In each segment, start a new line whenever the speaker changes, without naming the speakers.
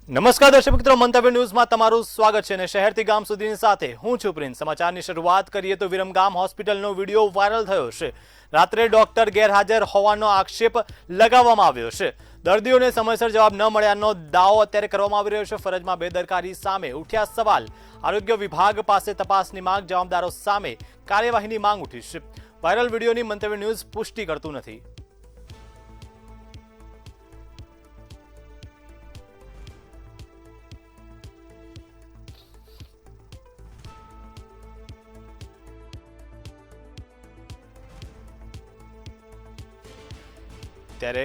નમસ્કાર દર્શક મિત્રો, મંતવ્ય ન્યૂઝમાં તમારું સ્વાગત છે અને શહેરથી ગામ સુધીની સાથે હું છું પ્રિન્સ। સમાચારની શરૂઆત કરીએ તો વિરમગામ હોસ્પિટલનો વિડીયો વાયરલ થયો છે। રાત્રે ડોક્ટર ગેરહાજર હોવાનો આક્ષેપ લગાવવામાં આવ્યો છે। દર્દીઓને સમયસર જવાબ ન મળ્યાનો દાવો અત્યારે કરવામાં આવી રહ્યો છે। ફરજમાં બેદરકારી સામે ઉઠ્યા સવાલ। આરોગ્ય વિભાગ પાસે તપાસની માંગ, જવાબદારો સામે કાર્યવાહીની માંગ ઉઠી છે। વાયરલ વિડીયોની મંતવ્ય ન્યૂઝ પુષ્ટિ કરતું નથી। ત્યારે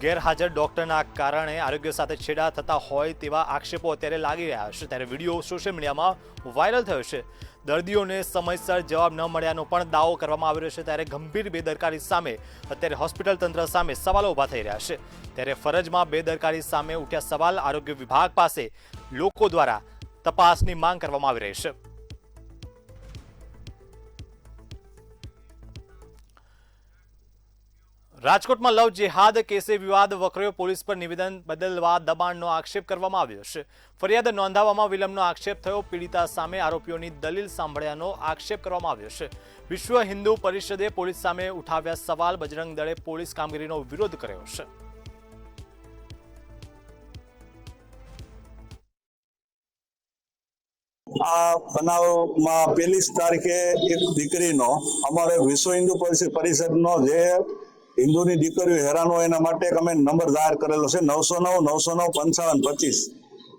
ગેરહાજર ડોક્ટરના કારણે આરોગ્ય સાથે છેડા થતા હોય તેવા આક્ષેપો અત્યારે લાગી રહ્યા છે। ત્યારે વિડીયો સોશિયલ મીડિયામાં વાયરલ થયો છે। દર્દીઓને સમયસર જવાબ ન મળ્યાનો પણ દાવો કરવામાં આવી રહ્યો છે। ત્યારે ગંભીર બેદરકારી સામે અત્યારે હોસ્પિટલ તંત્ર સામે સવાલો ઊભા થઈ રહ્યા છે। ત્યારે ફરજમાં બેદરકારી સામે ઉઠ્યા સવાલ। આરોગ્ય વિભાગ પાસે લોકો દ્વારા તપાસની માંગ કરવામાં આવી રહી છે। રાજકોટમાં લવ જેહાદ કેસે વિવાદ વકર્યો। પોલીસ પર નિવેદન બદલવા દબાણનો આક્ષેપ કરવામાં આવ્યો છે। ફરિયાદ નોંધાવવામાં વિલંબનો આક્ષેપ થયો। પીડિતા સામે આરોપીઓની દલીલ સાંભળ્યાનો આક્ષેપ કરવામાં આવ્યો છે। વિશ્વ હિન્દુ પરિષદે પોલીસ સામે ઉઠાવ્યા સવાલ। બજરંગ દળે પોલીસ કામગીરીનો વિરોધ કર્યો છે।
આ બનાવમાં 1 તારીખે એક દીકરીનો અમારે વિશ્વ હિન્દુ પરિષદનો જે હિન્દુની દીકરીઓ હેરાન હોય એના માટે અમે નંબર જાહેર કરેલો છે 909-909-5525।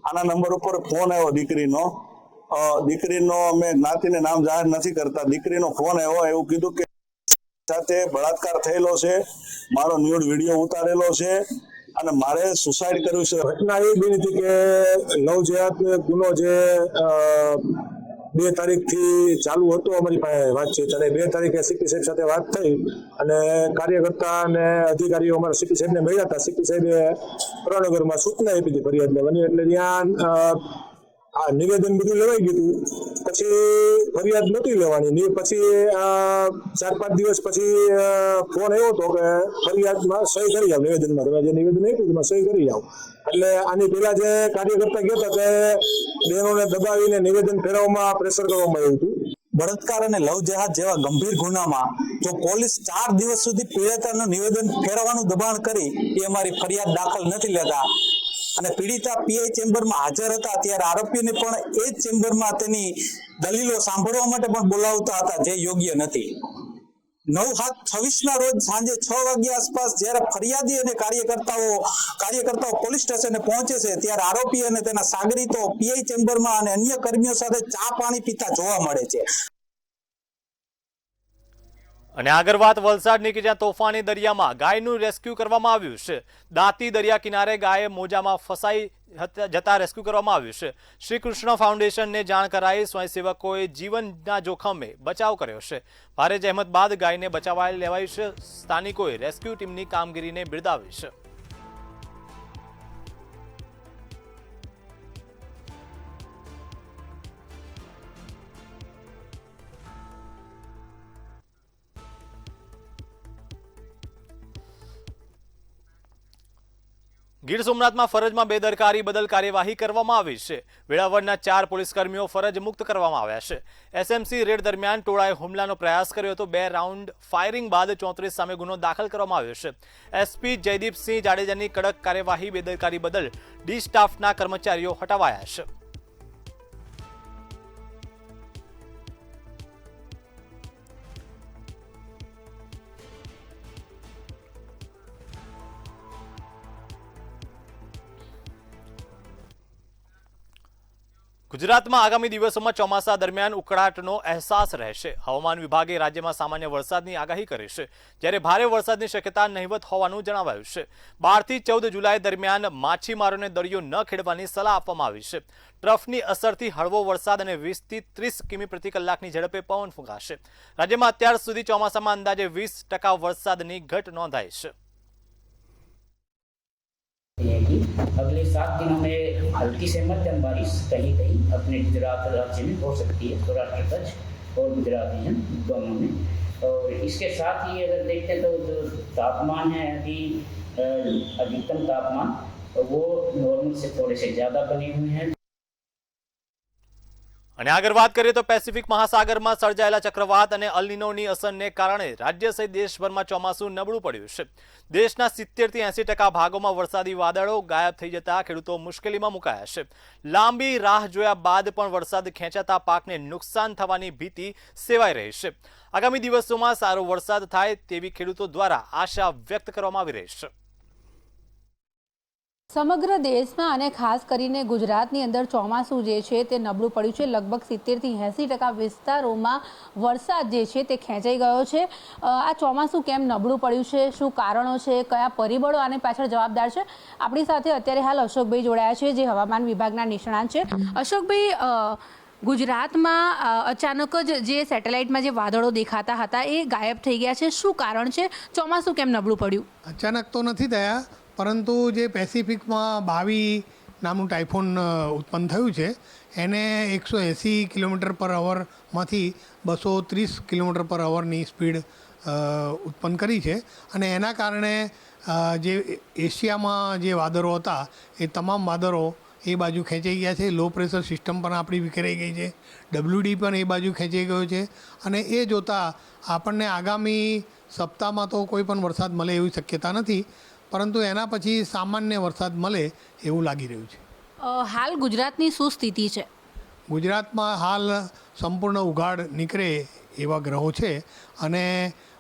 આના નંબર ઉપર ફોન આવ્યો દીકરીનો અમે જ્ઞાતિને નામ જાહેર નથી કરતા। દીકરીનો ફોન આવ્યો, એવું કીધું કે સાથે બળાત્કાર થયેલો છે, મારો ન્યૂડ વિડીયો ઉતારેલો છે અને મારે સુસાઇડ કર્યું છે। ઘટના એ બની હતી કે લવ જેહાદ ગુનો જે 2 તારીખથી ચાલુ હતો અમારી પાસે વાતચીત, અને 2 તારીખે સીપી સાહેબ સાથે વાત થઈ અને કાર્યકર્તા અને અધિકારીઓ અમારા સીપી સાહેબને મળ્યા હતા। સીપી સાહેબે પ્રણગરમાં સૂચના આપી હતી ફરિયાદ લેવાની, એટલે ત્યાં આ નિવેદન બધું લેવાઈ ગયું। પછી ફરિયાદ નહોતી લેવાની। પછી 4-5 દિવસ પછી ફોન આવ્યો હતો કે ફરિયાદમાં સહી કરી આવ, નિવેદનમાં તમે જે નિવેદન આપ્યું એમાં સહી કરી આવ। એટલે આની પહેલા જે કાર્યકર્તા ગયા હતા તે બહેનોને દબાવીને નિવેદન ફેરવવામાં પ્રેશર કરવામાં આવ્યું હતું। બળાત્કાર અને લવ જેહાદ જેવા ગંભીર ગુનામાં જો પોલીસ 4 દિવસ સુધી પીડિતાનું નિવેદન ફેરવવાનું દબાણ કરી એ અમારી ફરિયાદ દાખલ નથી લેતા અને પીડિતા પીઆઈ ચેમ્બરમાં હાજર હતા ત્યારે આરોપીને પણ એ જ ચેમ્બરમાં તેની દલીલો સાંભળવા માટે પણ બોલાવતા હતા, જે યોગ્ય નથી। 9/7/26 રોજ સાંજે 6 વાગ્યા આસપાસ જ્યારે ફરિયાદી અને કાર્યકર્તાઓ પોલીસ સ્ટેશને પહોંચે છે ત્યારે આરોપી અને તેના સાગરીતો પીઆઈ ચેમ્બરમાં અને અન્ય કર્મીઓ સાથે ચા પાણી પીતા જોવા મળે છે।
અને આગળ વાત વલસાડની કે જ્યાં તોફાની દરિયામાં ગાયનું રેસ્ક્યુ કરવામાં આવ્યું છે। દાંતી દરિયા કિનારે ગાય મોજામાં ફસાઈ જતા રેસ્ક્યુ કરવામાં આવ્યું છે। શ્રી કૃષ્ણ ફાઉન્ડેશનને જાણ કરાઈ સ્વયંસેવકોએ જીવનના જોખમે બચાવ કર્યો છે। ભારે જહેમત બાદ ગાયને બચાવાઈ લેવાઈ છે। સ્થાનિકોએ રેસ્ક્યુ ટીમની કામગીરીને બિરદાવી છે। ગીર સોમનાથમાં ફરજમાં બેદરકારી બદલ કાર્યવાહી કરવામાં આવી છે। વેળાવળના 4 પોલીસકર્મીઓ ફરજ મુક્ત કરવામાં આવ્યા છે। એસએમસી રેડ દરમિયાન ટોળાએ હુમલાનો પ્રયાસ કર્યો હતો। 2 રાઉન્ડ ફાયરિંગ બાદ 34 સામે ગુનો દાખલ કરવામાં આવ્યો છે। એસપી જયદીપસિંહ જાડેજાની કડક કાર્યવાહી। બેદરકારી બદલ ડી સ્ટાફના કર્મચારીઓ હટાવાયા છે। ગુજરાતમાં આગામી દિવસોમાં ચોમાસા દરમિયાન ઉકળાટનો અહેસાસ રહેશે। હવામાન વિભાગે રાજ્યમાં સામાન્ય વરસાદની આગાહી કરી છે, જ્યારે ભારે વરસાદની શક્યતા નહિવત હોવાનું જણાવાયું છે। 12 થી 14 જુલાઈ દરમિયાન માછીમારોને દરિયો ન ખેડવાની સલાહ આપવામાં આવી છે। ટ્રફની અસરથી હળવો વરસાદ અને 20 થી 30 કિમી પ્રતિ કલાકની ઝડપે પવન ફૂંકાશે। રાજ્યમાં અત્યાર સુધી ચોમાસામાં અંદાજે 20% વરસાદની ઘટ નોંધાઈ છે।
अगले 7 दिनों में हल्की से मध्यम बारिश कहीं कहीं अपने गुजरात राज्य में हो सकती है, सौराष्ट्र कच्छ और गुजरात रीजन दोनों में। और इसके साथ ही अगर देखते हैं तो जो तापमान है अभी अधिकतम तापमान वो नॉर्मल से थोड़े से ज़्यादा बने हुए हैं।
અને આગળ વાત કરીએ તો પેસિફિક મહાસાગરમાં સર્જાયેલા ચક્રવાત અને અલ નીનોની અસરને કારણે રાજ્ય સહિત દેશભરમાં ચોમાસું નબળું પડ્યું છે. દેશના 70 થી 80% ભાગોમાં વરસાદી વાદળો ગાયબ થઈ જતા ખેડૂતો મુશ્કેલીમાં મુકાયા છે. લાંબી રાહ જોયા બાદ પણ વરસાદ ખેંચાતા પાકને નુકસાન થવાની ભીતિ સેવાઈ રહી છે. આગામી દિવસોમાં સારો વરસાદ થાય તેવી ખેડૂતો દ્વારા આશા વ્યક્ત કરવામાં આવી રહી છે.
સમગ્ર દેશમાં અને ખાસ કરીને ગુજરાતની અંદર ચોમાસું જે છે તે નબળું પડ્યું છે. લગભગ 70 થી 80% વિસ્તારોમાં વરસાદ જે છે તે ખેંચાઈ ગયો છે. આ ચોમાસું કેમ નબળું પડ્યું છે, શું કારણો છે, કયા પરિબળો આની પાછળ જવાબદાર છે, આપણી સાથે અત્યારે હાલ અશોકભાઈ જોડાયા છે, જે હવામાન વિભાગના નિષ્ણાત છે. અશોકભાઈ, ગુજરાતમાં અચાનક જ જે સેટેલાઇટમાં જે વાદળો દેખાતા હતા એ ગાયબ થઈ ગયા છે. શું કારણ છે? ચોમાસું કેમ નબળું પડ્યું?
અચાનક તો નથી થયા, પરંતુ જે પેસિફિકમાં 22 નામનું ટાઇફોન ઉત્પન્ન થયું છે એને 180 કિલોમીટર પર અવરમાંથી 230 કિલોમીટર પર અવરની સ્પીડ ઉત્પન્ન કરી છે. અને એના કારણે જે એશિયામાં જે વાદળો હતા એ તમામ વાદળો એ બાજુ ખેંચાઈ ગયા છે. લો પ્રેશર સિસ્ટમ પણ આપણી વિખેરાઈ ગઈ છે. WD પણ એ બાજુ ખેંચાઈ ગયો છે. અને એ જોતાં આપણને આગામી સપ્તાહમાં તો કોઈ પણ વરસાદ મળે એવી શક્યતા નથી, પરંતુ એના પછી સામાન્ય વરસાદ મળે એવું લાગી રહ્યું છે.
હાલ ગુજરાતની શું સ્થિતિ છે?
ગુજરાતમાં હાલ સંપૂર્ણ ઉઘાડ નીકળે એવા ગ્રહો છે અને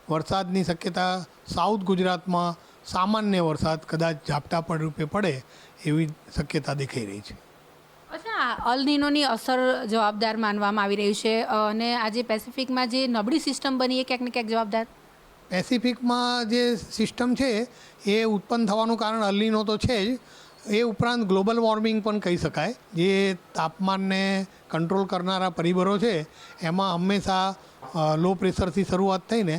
વરસાદની શક્યતા સાઉથ ગુજરાતમાં સામાન્ય વરસાદ કદાચ ઝાપટા પર રૂપે પડે એવી શક્યતા દેખાઈ રહી છે.
અચ્છા, અલ નીનોની અસર જવાબદાર માનવામાં આવી રહી છે અને આજે પેસિફિકમાં જે નબળી સિસ્ટમ બની એ ક્યાંક ને ક્યાંક જવાબદાર?
પેસિફિકમાં જે સિસ્ટમ છે એ ઉત્પન્ન થવાનું કારણ અલ નીનો તો છે જ, એ ઉપરાંત ગ્લોબલ વોર્મિંગ પણ કહી શકાય. જે તાપમાનને કંટ્રોલ કરનારા પરિબળો છે એમાં હંમેશા લો પ્રેશરથી શરૂઆત થઈને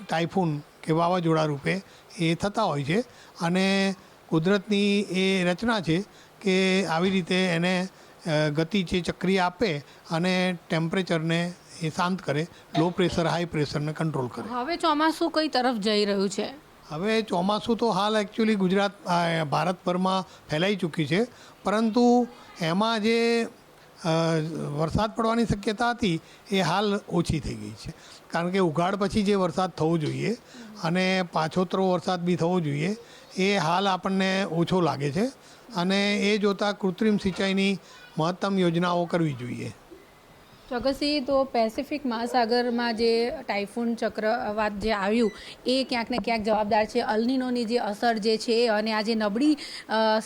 ટાઇફૂન કે વાવાઝોડા રૂપે એ થતા હોય છે. અને કુદરતની એ રચના છે કે આવી રીતે એને ગતિ છે ચક્રીય આપે અને ટેમ્પરેચરને એ શાંત કરે, લો પ્રેશર હાઈ પ્રેશરને કંટ્રોલ કરે.
હવે ચોમાસું કઈ તરફ જઈ રહ્યું છે?
હવે ચોમાસું તો હાલ એકચ્યુઅલી ભારતભરમાં ફેલાઈ ચૂકી છે, પરંતુ એમાં જે વરસાદ પડવાની શક્યતા હતી એ હાલ ઓછી થઈ ગઈ છે. કારણ કે ઉઘાડ પછી જે વરસાદ થવો જોઈએ અને પાછોતરો વરસાદ બી થવો જોઈએ એ હાલ આપણને ઓછો લાગે છે. અને એ જોતાં કૃત્રિમ સિંચાઈની મહત્તમ યોજનાઓ કરવી જોઈએ.
ચોક્કસથી તો પેસિફિક મહાસાગરમાં જે ટાઇફૂન ચક્રવાત જે આવ્યું એ ક્યાંક ને ક્યાંક જવાબદાર છે. અલ નીનોની જે અસર જે છે અને આ જે નબળી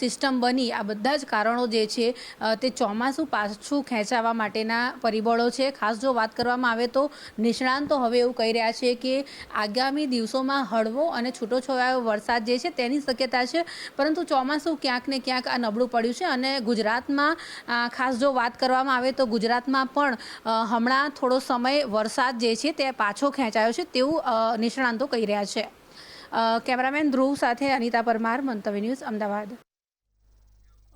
સિસ્ટમ બની, આ બધા જ કારણો જે છે તે ચોમાસું પાછું ખેંચાવા માટેના પરિબળો છે. ખાસ જો વાત કરવામાં આવે તો નિષ્ણાંતો હવે એવું કહી રહ્યા છે કે આગામી દિવસોમાં હળવો અને છૂટોછવાયો વરસાદ જે છે તેની શક્યતા છે, પરંતુ ચોમાસું ક્યાંક ને ક્યાંક આ નબળું પડ્યું છે. અને ગુજરાતમાં ખાસ જો વાત કરવામાં આવે તો ગુજરાતમાં પણ હમણાં થોડો સમય વરસાદ જે છે તે પાછો ખેંચાયો છે તેવું નિષ્ણાંતો કહી રહ્યા છે. કેમેરામેન ધ્રુવ સાથે અનિતા પરમાર, મંતવ્ય ન્યૂઝ, અમદાવાદ.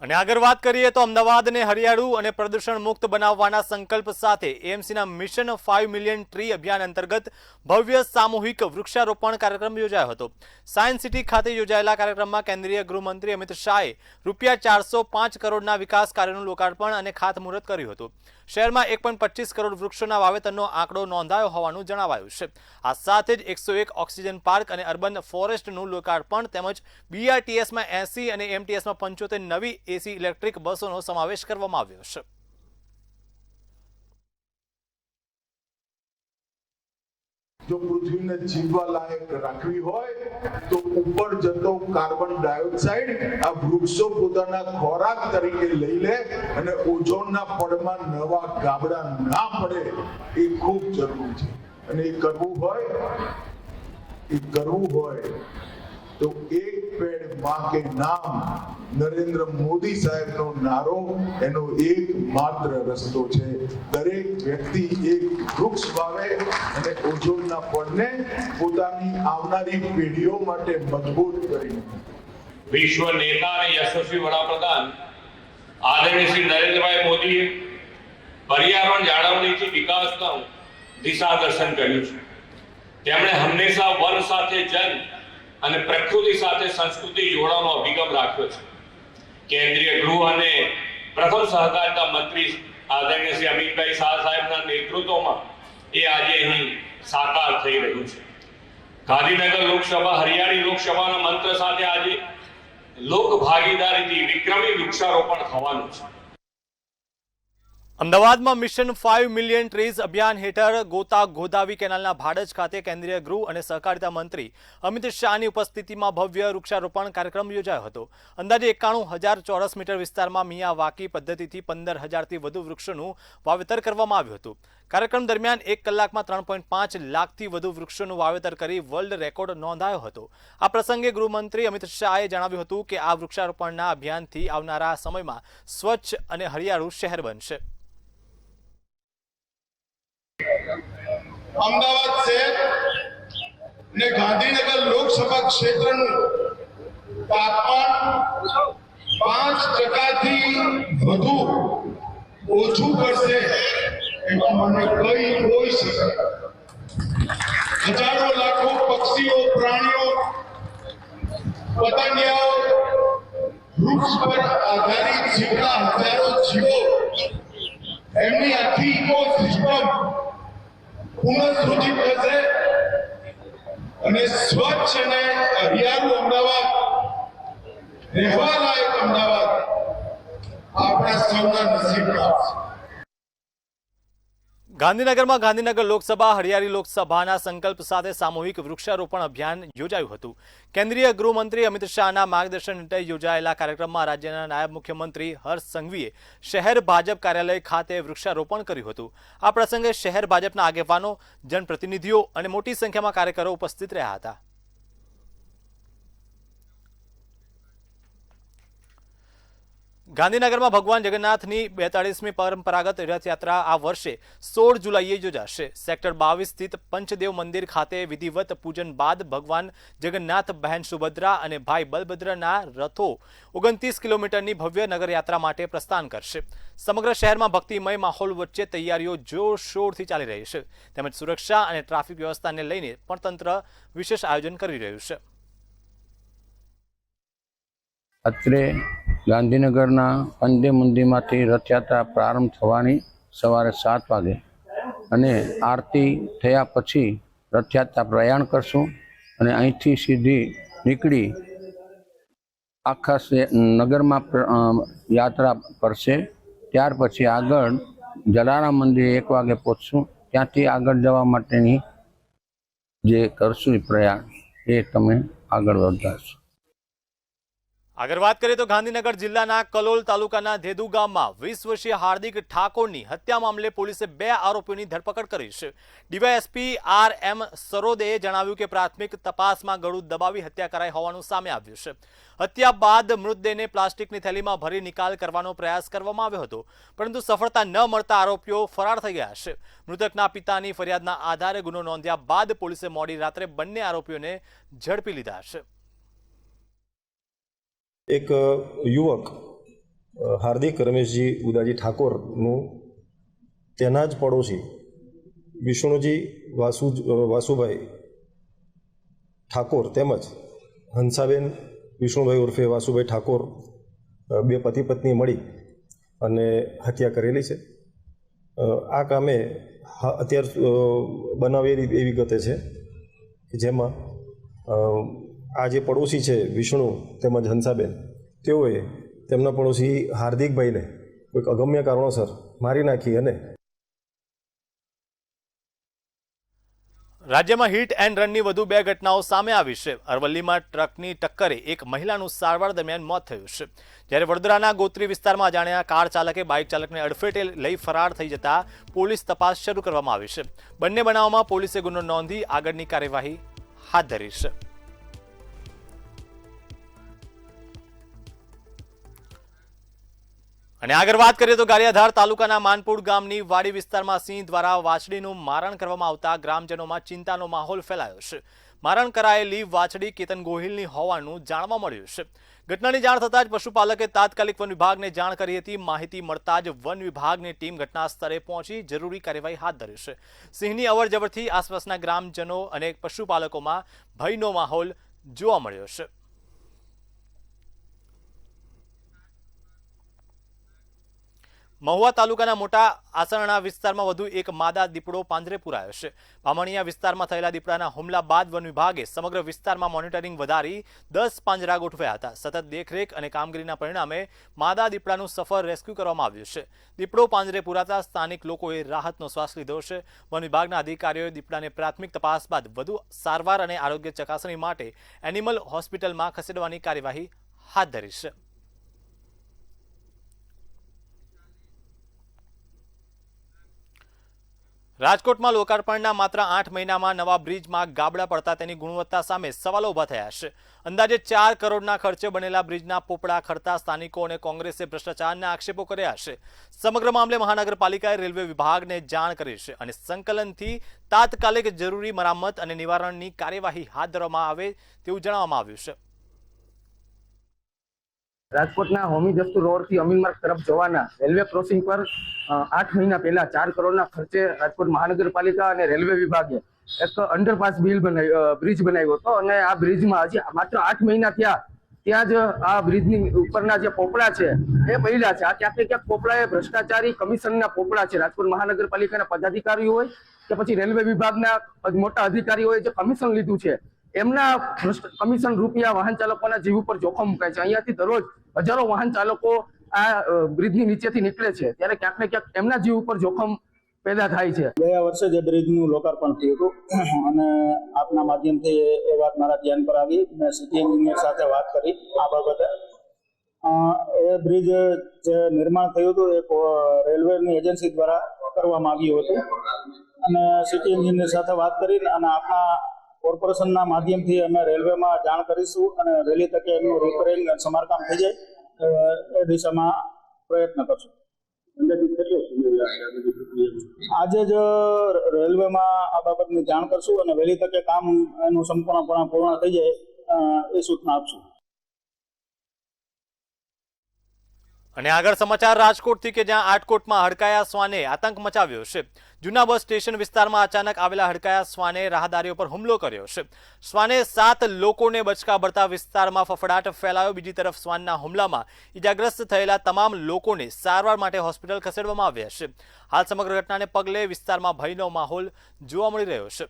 અને આગળ વાત કરીએ તો અમદાવાદને હરિયાળું અને પ્રદૂષણ મુક્ત બનાવવાના સંકલ્પ સાથે એએમસીના મિશન 5 મિલિયન ટ્રી અભિયાન અંતર્ગત ભવ્ય સામૂહિક વૃક્ષારોપણ કાર્યક્રમ યોજાયો હતો. સાયન્સ સિટી ખાતે યોજાયેલા કાર્યક્રમમાં કેન્દ્રીય ગૃહમંત્રી અમિત શાહે ₹405 કરોડના વિકાસ કાર્યોનું લોકાર્પણ અને ખાતમુહૂર્ત કર્યું હતું. શહેરમાં 1.25 કરોડ વૃક્ષોના વાવેતરનો આંકડો નોંધાયો હોવાનું જણાવાયું છે. આ સાથે જ 101 ઓક્સિજન પાર્ક અને અર્બન ફોરેસ્ટનું લોકાર્પણ તેમજ BRTSમાં 80 અને MTSમાં 75 નવી એસી ઇલેક્ટ્રિક બસોનો સમાવેશ કરવામાં આવ્યો છે.
જો પૃથ્વીને જીવવા લાયક રાખવી હોય તો ઉપર જતો કાર્બન ડાયોક્સાઇડ આ વૃક્ષો પોતાના ખોરાક તરીકે લઈ લે અને ઓઝોનના પડમાં નવા ગાબડા ના પડે એ ખૂબ જરૂરી છે. અને એ કરવું હોય તો એક પેડ માં કે નામ નરેન્દ્ર મોદી સાહેબનો નારો એનો એક માત્ર રસ્તો છે. દરેક વ્યક્તિ એક વૃક્ષ વાવે અને ઓઝોનના પડને પોતાની આવનારી પેઢીઓ માટે મજબૂત કરી.
વિશ્વ નેતા અને યશસ્વી વડાપ્રધાન આદરણીય શ્રી નરેન્દ્રભાઈ મોદીએ પર્યાવરણ જાળવણીથી વિકાસનું દિશા દર્શન કર્યું છે. તેમણે હંમેશા વન સાથે જન અને પ્રકૃતિ સાથે સંસ્કૃતિ જોડવાનો અભિગમ રાખ્યો છે. કેન્દ્રીય ગૃહ અને પ્રથમ સહકારિતા મંત્રી આદરણીય શ્રી અમિતભાઈ શાહ સાહેબના નેતૃત્વમાં એ આજે અહીં સાકાર થઈ રહ્યું છે. ગાંધીનગર લોકસભા હરિયાળી લોકસભાના મંત્ર સાથે આજે લોક ભાગીદારીથી વિક્રમી વૃક્ષારોપણ થવાનું છે.
અમદાવાદમાં મિશન 5 મિલિયન ટ્રીઝ અભિયાન હેઠળ ગોતા ગોદાવી કેનાલના ભાડજ ખાતે કેન્દ્રીય ગૃહ અને સહકારિતા મંત્રી અમિત શાહની ઉપસ્થિતિમાં ભવ્ય વૃક્ષારોપણ કાર્યક્રમ યોજાયો હતો. અંદાજે 91,000 ચોરસ મીટર વિસ્તારમાં મિયાવાકી પદ્ધતિથી 15,000થી વધુ વૃક્ષોનું વાવેતર કરવામાં આવ્યું હતું. કાર્યક્રમ દરમિયાન 1 કલાકમાં 3.5 લાખથી વધુ વૃક્ષોનું વાવેતર કરી વર્લ્ડ રેકોર્ડ નોંધાયો હતો. આ પ્રસંગે ગૃહમંત્રી અમિત શાહે જણાવ્યું હતું કે આ વૃક્ષારોપણના અભિયાનથી આવનારા સમયમાં સ્વચ્છ અને હરિયાળું શહેર બનશે.
અમદાવાદ શહેર ને ગાંધીનગર લોકસભા ક્ષેત્રનું તાપમાન 5%થી વધુ ઓછું કરશે એમાં મને કોઈ શકે. હજારો લાખો પક્ષીઓ, પ્રાણીઓ, પતંગિયાઓ, વૃક્ષ પર આધારિત જીવતા હજારો જીવો, એમની આખી ઇકોસિસ્ટમ પુનઃસૃજિત થશે અને સ્વચ્છ અને હરિયાળું અમદાવાદ, રહેવા લાયક અમદાવાદ આપણા સૌના નસીબમાં આવશે.
ગાંધીનગરમાં ગાંધીનગર લોકસભા હરિયાળી લોકસભાના સંકલ્પ સાથે સામૂહિક વૃક્ષારોપણ અભિયાન યોજાયું હતું. કેન્દ્રીય ગૃહમંત્રી અમિત શાહના માર્ગદર્શન હેઠળ યોજાયેલા કાર્યક્રમમાં રાજ્યના નાયબ મુખ્યમંત્રી હર્ષ સંઘવીએ શહેર ભાજપ કાર્યાલય ખાતે વૃક્ષારોપણ કર્યું હતું. આ પ્રસંગે શહેર ભાજપના આગેવાનો, જનપ્રતિનિધિઓ અને મોટી સંખ્યામાં કાર્યકરો ઉપસ્થિત રહ્યા હતા. ગાંધીનગરમાં ભગવાન જગન્નાથની 42મી પરંપરાગત રથયાત્રા આ વર્ષે 16 જુલાઈએ યોજાશે. સેક્ટર 22 સ્થિત પંચદેવ મંદિર ખાતે વિધિવત પૂજન બાદ ભગવાન જગન્નાથ, બહેન સુભદ્રા અને ભાઈ બલભદ્રના રથો 29 કિલોમીટરની ભવ્ય નગરયાત્રા માટે પ્રસ્થાન કરશે. સમગ્ર શહેરમાં ભક્તિમય માહોલ વચ્ચે તૈયારીઓ જોરશોરથી ચાલી રહી છે. તેમજ સુરક્ષા અને ટ્રાફિક વ્યવસ્થાને લઈને પણ તંત્ર વિશેષ આયોજન કરી રહ્યું છે.
અત્રે ગાંધીનગરના પંચદેવ મંદિરમાંથી રથયાત્રા પ્રારંભ થવાની સવારે 7 વાગે અને આરતી થયા પછી રથયાત્રા પ્રયાણ કરશું અને અહીંથી સીધી નીકળી આખા નગરમાં યાત્રા કરશે. ત્યાર પછી આગળ જલારામ મંદિરે 1 વાગે પહોંચશું. ત્યાંથી આગળ જવા માટેની જે કરશું પ્રયાણ એ તમે આગળ વધારશો.
આગળ વાત કરીએ તો ગાંધીનગર જિલ્લાના કલોલ તાલુકાના ધેદુ ગામમાં 20 વર્ષીય હાર્દિક ઠાકોરની હત્યા મામલે પોલીસે 2 આરોપીઓની ધરપકડ કરી છે. ડીવાયએસપી આર.એમ. સરોદેએ જણાવ્યું કે પ્રાથમિક તપાસમાં ગળું દબાવી હત્યા કરાઈ હોવાનું સામે આવ્યું છે. હત્યા બાદ મૃતદેહને પ્લાસ્ટિકની થેલીમાં ભરી નિકાલ કરવાનો પ્રયાસ કરવામાં આવ્યો હતો, પરંતુ સફળતા ન મળતા આરોપીઓ ફરાર થઈ ગયા છે. મૃતકના પિતાની ફરિયાદના આધારે ગુનો નોંધ્યા બાદ પોલીસે મોડી રાત્રે બંને આરોપીઓને ઝડપી લીધા છે.
એક યુવક હાર્દિક રમેશજી ઉદાજી ઠાકોરનું તેના જ પડોશી વિષ્ણુજી વાસુભાઈ ઠાકોર તેમજ હંસાબેન વિષ્ણુભાઈ ઉર્ફે વાસુભાઈ ઠાકોર 2 પતિ પત્ની મળી અને હત્યા કરેલી છે. આ કામે અત્યાર બનાવેલી એવી વિગતે છે કે જેમાં આ જે પડોશી છે વિષ્ણુ તેમજ હંસાબેન, તેઓએ તેમના પડોશી હાર્દિકભાઈને કોઈક અગમ્ય કારણોસર મારી નાખી અને
રાજ્યમાં હિટ એન્ડ રનની વધુ 2 ઘટનાઓ સામે આવી છે. અરવલ્લીમાં ટ્રકની ટક્કરે એક મહિલાનું સારવાર દરમિયાન મોત થયું છે, જ્યારે વડોદરાના ગોત્રી વિસ્તારમાં અજાણ્યા કાર ચાલકે બાઇક ચાલકને અડફેટે લઈ ફરાર થઈ જતા પોલીસ તપાસ શરૂ કરવામાં આવી છે. બંને બનાવોમાં પોલીસે ગુનો નોંધી આગળની કાર્યવાહી હાથ ધરી છે. અને આગળ વાત કરીએ તો ગારિયાધાર તાલુકાના માનપુર ગામની વાડી વિસ્તારમાં સિંહ દ્વારા વાછડીનું મારણ કરવામાં આવતા ગ્રામજનોમાં ચિંતાનો માહોલ ફેલાયો છે. મારણ કરાયેલી વાછડી કેતન ગોહિલની હોવાનું જાણવા મળ્યું છે. ઘટનાની જાણ થતાં જ પશુપાલકે તાત્કાલિક વન વિભાગને જાણ કરી હતી. માહિતી મળતા જ વન વિભાગની ટીમ ઘટના સ્થળે પહોંચી જરૂરી કાર્યવાહી હાથ ધરી છે. સિંહની અવરજવરથી આસપાસના ગ્રામજનો અને પશુપાલકોમાં ભયનો માહોલ જોવા મળ્યો છે. મહુવા તાલુકાના મોટા આસરણા વિસ્તારમાં વધુ એક માદા દીપડો પાંજરે પુરાયો છે. બામણીયા વિસ્તારમાં થયેલા દીપડાના હુમલા બાદ વન વિભાગે સમગ્ર વિસ્તારમાં મોનિટરિંગ વધારી 10 પાંજરા ગોઠવ્યા હતા. સતત દેખરેખ અને કામગીરીના પરિણામે માદા દીપડાનું સફળ રેસ્ક્યુ કરવામાં આવ્યું છે. દીપડો પાંજરે પુરાતા સ્થાનિક લોકોએ રાહતનો શ્વાસ લીધો છે. વન વિભાગના અધિકારીઓએ દીપડાને પ્રાથમિક તપાસ બાદ વધુ સારવાર અને આરોગ્ય ચકાસણી માટે એનિમલ હોસ્પિટલમાં ખસેડવાની કાર્યવાહી હાથ ધરી છે. રાજકોટમાં લોકાર્પણના માત્ર 8 મહિનામાં નવા બ્રિજમાં ગાબડા પડતા તેની ગુણવત્તા સામે સવાલો ઊભા થયા છે. અંદાજે 4 કરોડના ખર્ચે બનેલા બ્રિજના પોપડા ખરતા સ્થાનિકો અને કોંગ્રેસે ભ્રષ્ટાચારના આક્ષેપો કર્યા છે. સમગ્ર મામલે મહાનગરપાલિકાએ રેલવે વિભાગને જાણ કરી છે અને સંકલનથી તાત્કાલિક જરૂરી મરામત અને નિવારણની કાર્યવાહી હાથ ધરવામાં આવે તેવું જણાવવામાં આવ્યું છે.
રાજકોટના હોમી દસ્તુ રોડથી અમીનમાર્ગ તરફ જવાના રેલવે ક્રોસિંગ પર 8 મહિના પહેલા 4 કરોડના ખર્ચે રાજકોટ મહાનગરપાલિકા અને રેલવે વિભાગે એક અંડરપાસ બ્રિજ બનાવ્યો હતો અને આ બ્રિજમાં હજી માત્ર 8 મહિના થયા ત્યાં જ આ બ્રિજની ઉપરના જે પોપડા છે એ પહેલા છે. આ ક્યાંક ને ક્યાંક પોપડા એ ભ્રષ્ટાચારી કમિશનના પોપડા છે. રાજકોટ મહાનગરપાલિકાના પદાધિકારીઓ હોય કે પછી રેલવે વિભાગના મોટા અધિકારીઓએ જે કમિશન લીધું છે એમના કમિશન રૂપિયા વાહન ચાલકોના જીવ ઉપર જોખમ મુકાય છે. અહીંયાથી દરરોજ હજારો વાહન ચાલકો આ બ્રિજની નીચેથી નીકળે છે ત્યારે ક્યાંક ને ક્યાંક એમના જીવ ઉપર જોખમ પેદા થાય છે.
ગયા વર્ષે જે બ્રિજનું લોકાર્પણ થયું હતું અને આપના માધ્યમથી એ વાત મારા ધ્યાન પર આવી. મેં સિટી એન્જિનિયર સાથે વાત કરી આ બાબતે. એ બ્રિજ જે નિર્માણ થયું હતું એ રેલવેની એજન્સી દ્વારા કરવામાં આવ્યું હતું અને સિટી એન્જિનિયર સાથે વાત કરીને અને આપણા કોર્પોરેશનના માધ્યમથી અમે રેલવેમાં જાણ કરીશું અને વહેલી તકે એમનું રિપેરિંગ સમારકામ થઈ જાય એ દિશામાં પ્રયત્ન કરશું. આજે જ રેલવેમાં આ બાબતની જાણ કરશું અને વહેલી તકે કામ એનું સંપૂર્ણપણે પૂર્ણ થઈ જાય એ સૂચના આપશું.
અને આગળ સમાચાર રાજકોટથી કે જ્યાં આટકોટમાં હડકાયા શ્વાને આતંક મચાવ્યો છે. જૂના બસ સ્ટેશન વિસ્તારમાં અચાનક આવેલા હડકાયા શ્વાને રાહદારીઓ પર હુમલો કર્યો છે. શ્વાને 7 લોકોને બચકા ભરતા વિસ્તારમાં ફફડાટ ફેલાયો. બીજી તરફ શ્વાનના હુમલામાં ઇજાગ્રસ્ત થયેલા તમામ લોકોને સારવાર માટે હોસ્પિટલ ખસેડવામાં આવ્યા છે. હાલ સમગ્ર ઘટનાને પગલે વિસ્તારમાં ભયનો માહોલ જોવા મળી રહ્યો છે.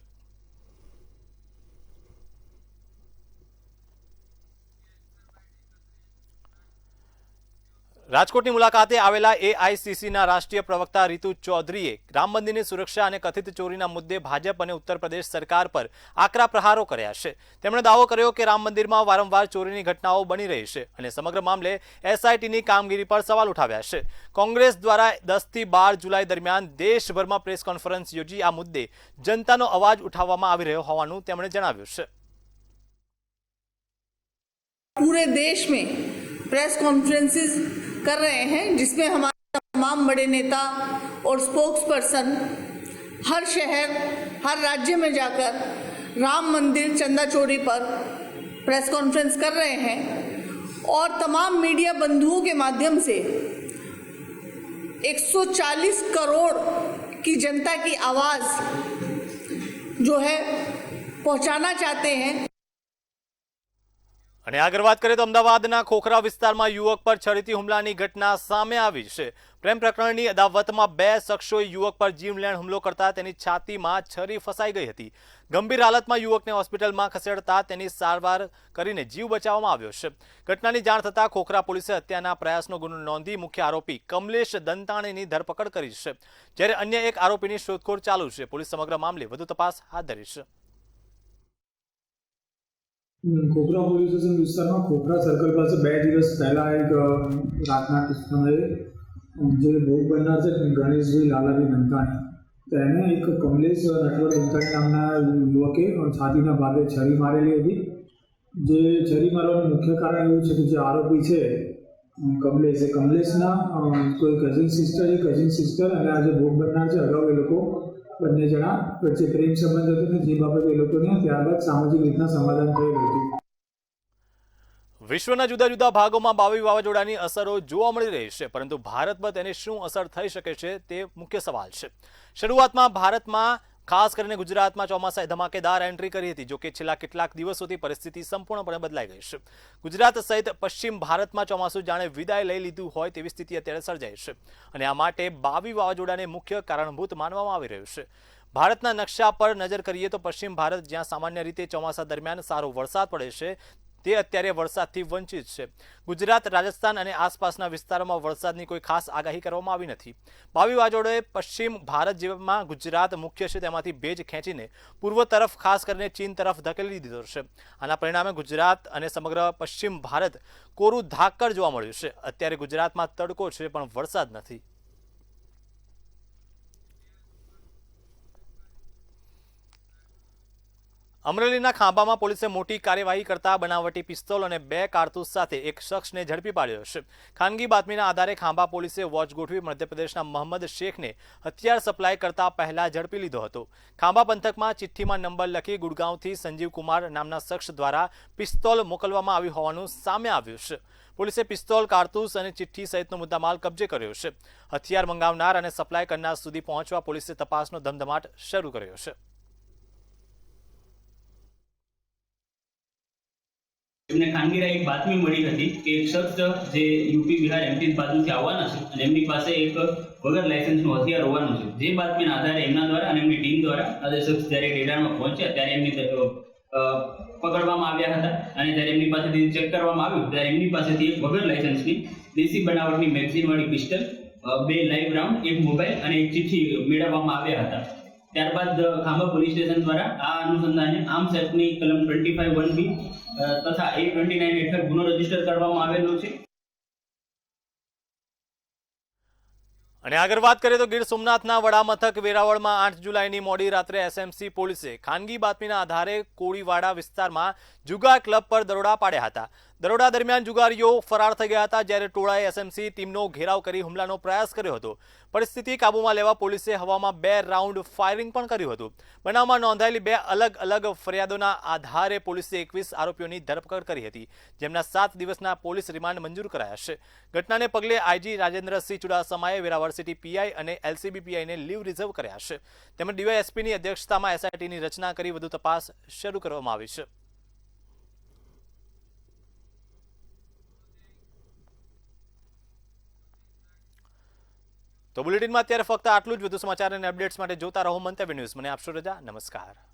રાજકોટની મુલાકાતે આવેલા એઆઈસીસીના રાષ્ટ્રીય પ્રવક્તા રીતુ ચૌધરીએ રામ મંદિરની સુરક્ષા અને કથિત ચોરીના મુદ્દે ભાજપ અને ઉત્તર પ્રદેશ સરકાર પર આકરા પ્રહારો કર્યા છે. તેમણે દાવો કર્યો કે રામ મંદિરમાં વારંવાર ચોરીની ઘટનાઓ બની રહી છે અને સમગ્ર મામલે એસઆઈટીની કામગીરી પર સવાલ ઉઠાવ્યા છે. કોંગ્રેસ દ્વારા 10 થી 12 જુલાઈ દરમિયાન દેશભરમાં પ્રેસ કોન્ફરન્સ યોજી આ મુદ્દે જનતાનો અવાજ ઉઠાવવામાં આવી રહ્યો હોવાનું તેમણે જણાવ્યું છે.
पूरे देश में प्रेस कॉन्फ्रेंसेस कर रहे हैं जिसमें हमारे तमाम बड़े नेता और स्पोक्स पर्सन हर शहर हर राज्य में जाकर राम मंदिर चंदा चोरी पर प्रेस कॉन्फ्रेंस कर रहे हैं और तमाम मीडिया बंधुओं के माध्यम से 140 करोड़ की जनता की आवाज़ जो है पहुंचाना चाहते हैं.
અને આગળ વાત કરીએ તો અમદાવાદના ખોખરા વિસ્તારમાં યુવક પર છરીથી હુમલાની ઘટના સામે આવી છે. પ્રેમ પ્રકરણની અદાવતમાં 2 શખ્સોએ યુવક પર જીવલેણ હુમલો કરતા તેની છાતીમાં છરી ફસાઈ ગઈ હતી. ગંભીર હાલતમાં યુવકને હોસ્પિટલમાં ખસેડતા તેની સારવાર કરીને જીવ બચાવવામાં આવ્યો છે. ઘટનાની જાણ થતાં ખોખરા પોલીસે હત્યાના પ્રયાસનો ગુનો નોંધી મુખ્ય આરોપી કમલેશ દંતાણીની ધરપકડ કરી છે, જ્યારે અન્ય એક આરોપીની શોધખોળ ચાલુ છે. પોલીસ સમગ્ર મામલે વધુ તપાસ હાથ ધરી છે.
ખોખરા પોલીસ સ્ટેશન વિસ્તારમાં ખોખરા સર્કલ પાસે 2 દિવસ પહેલા એક રાતના સમયે જે ભોગ બનનાર છે ગણેશભાઈ લાલાભાઈ દંતાણી, તેને એક કમલેશ નટવર દંતાણી નામના યુવકે છાતીના ભાગે છરી મારેલી હતી. જે છરી મારવાનું મુખ્ય કારણ એવું છે કે જે આરોપી છે કમલેશના કોઈ કઝિન સિસ્ટર અને આ જે ભોગ બનનાર છે અગાઉ એ લોકો બંને જણા વચ્ચે પ્રેમ સંબંધ હતો ને જે બાબતે એ લોકોને ત્યારબાદ સામાજિક રીતના સમાધાન થયેલું હતું.
વિશ્વના જુદા જુદા ભાગોમાં બાવી વાવાઝોડાની અસરો જોવા મળી રહી છે, પરંતુ ભારત પર તેની શું અસર થઈ શકે છે તે મુખ્ય સવાલ છે. શરૂઆતમાં ભારતમાં ખાસ કરીને ગુજરાતમાં ચોમાસાએ ધમાકેદાર એન્ટ્રી કરી હતી, જોકે છેલ્લા કેટલાક દિવસોથી પરિસ્થિતિ સંપૂર્ણપણે બદલાઈ ગઈ છે. ગુજરાત સહિત પશ્ચિમ ભારતમાં ચોમાસું જાણે વિદાય લઈ લીધું હોય તેવી સ્થિતિ અત્યારે સર્જાઈ છે અને આ માટે બાવી વાવાઝોડાને મુખ્ય કારણભૂત માનવામાં આવી રહ્યું છે. ભારતના નકશા પર નજર કરીએ તો પશ્ચિમ ભારત જ્યાં સામાન્ય રીતે ચોમાસા દરમિયાન સારો વરસાદ પડે છે તે અત્યારે વરસાદથી વંચિત છે. ગુજરાત, રાજસ્થાન અને આસપાસના વિસ્તારોમાં વરસાદની કોઈ ખાસ આગાહી કરવામાં આવી નથી. બાવી વાવાઝોડાએ પશ્ચિમ ભારત જેમાં ગુજરાત મુખ્ય છે તેમાંથી ભેજ ખેંચીને પૂર્વ તરફ ખાસ કરીને ચીન તરફ ધકેલી દીધો છે. આના પરિણામે ગુજરાત અને સમગ્ર પશ્ચિમ ભારત કોરું ધાકડ જોવા મળ્યું છે. અત્યારે ગુજરાતમાં તડકો છે પણ વરસાદ નથી. અમરેલીના ખાંભામાં પોલીસે મોટી કાર્યવાહી કરતા બનાવટી પિસ્તોલ અને 2 કારતૂસ સાથે એક શખ્સને ઝડપી પાડ્યો છે. ખાનગી બાતમીના આધારે ખાંભા પોલીસે વોચ ગોઠવી મધ્યપ્રદેશના મોહમ્મદ શેખને હથિયાર સપ્લાય કરતા પહેલા ઝડપી લીધો હતો. ખાંભા પંથકમાં ચિઠ્ઠીમાં નંબર લખી ગુડગાંવથી સંજીવ કુમાર નામના શખ્સ દ્વારા પિસ્તોલ મોકલવામાં આવ્યું હોવાનું સામે આવ્યું છે. પોલીસે પિસ્તોલ, કારતૂસ અને ચિઠ્ઠી સહિતનો મુદ્દામાલ કબજે કર્યો છે. હથિયાર મંગાવનાર અને સપ્લાય કરનાર સુધી પહોંચવા પોલીસે તપાસનો ધમધમાટ શરૂ કર્યો છે.
એમને ખાનગીરા એક બાતમી મળી હતી કે એક શખ્સ જે યુપી, બિહાર, એમપી બાજુથી આવવાના છે અને એમની પાસે એક વગર લાયસન્સનું હથિયાર હોવાનું છે. જે બાતમીના આધારે એમના દ્વારા અને એમની ટીમ દ્વારા આ શખ્સ જ્યારે ડેડાણમાં પહોંચ્યા ત્યારે એમની પકડવામાં આવ્યા હતા અને જ્યારે એમની પાસેથી ચેક કરવામાં આવ્યું ત્યારે એમની પાસેથી એક વગર લાયસન્સની દેશી બનાવટની મેગઝીનવાળી પિસ્ટલ, 2 લાઈવ રાઉન્ડ, એક મોબાઈલ અને એક ચિઠ્ઠી મેળવવામાં આવ્યા હતા. ત્યારબાદ ખાંભા પોલીસ સ્ટેશન દ્વારા આ અનુસંધાને આર્મ્સ એક્ટની કલમ 25(1)B તથા A29 હેઠળ ગુનો રજીસ્ટર કરવામાં આવેલો છે.
અને આગળ વાત કરીએ તો ગીર સોમનાથના વડામથક વેરાવળમાં 8 જુલાઈની મોડી રાત્રે એસએમસી પોલીસે ખાનગી બાતમીના આધારે કોળીવાડા વિસ્તારમાં જુગાર ક્લબ પર દરોડા પાડ્યા હતા. દરોડા દરમિયાન જુગારીઓ ફરાર થઈ ગયા હતા, જ્યારે ટોળાએ એસએમસી ટીમનો ઘેરાવ કરી હુમલાનો પ્રયાસ કર્યો હતો. પરિસ્થિતિ કાબૂમાં લેવા પોલીસે હવામાં 2 રાઉન્ડ ફાયરિંગ પણ કર્યું હતું. બનાવમાં નોંધાયેલી 2 અલગ અલગ ફરિયાદોના આધારે પોલીસે 21 આરોપીઓની ધરપકડ કરી હતી, જેમના 7 દિવસના પોલીસ રિમાન્ડ મંજૂર કરાયા છે. ઘટનાને પગલે આઈજી રાજેન્દ્રસિંહ ચુડાસમાએ વેરાવળ સિટી પીઆઈ અને એલસીબી પીઆઈને લીવ રિઝર્વ કર્યા છે. તેમજ ડીવાયએસપીની અધ્યક્ષતામાં એસઆઈટીની રચના કરી વધુ તપાસ શરૂ કરવામાં આવી છે. તો બુલેટિનમાં અત્યારે ફક્ત આટલું જ. વધુ સમાચાર અને અપડેટ્સ માટે જોતા રહો મંતવ્ય ન્યૂઝ. મને આપશો રજા. નમસ્કાર.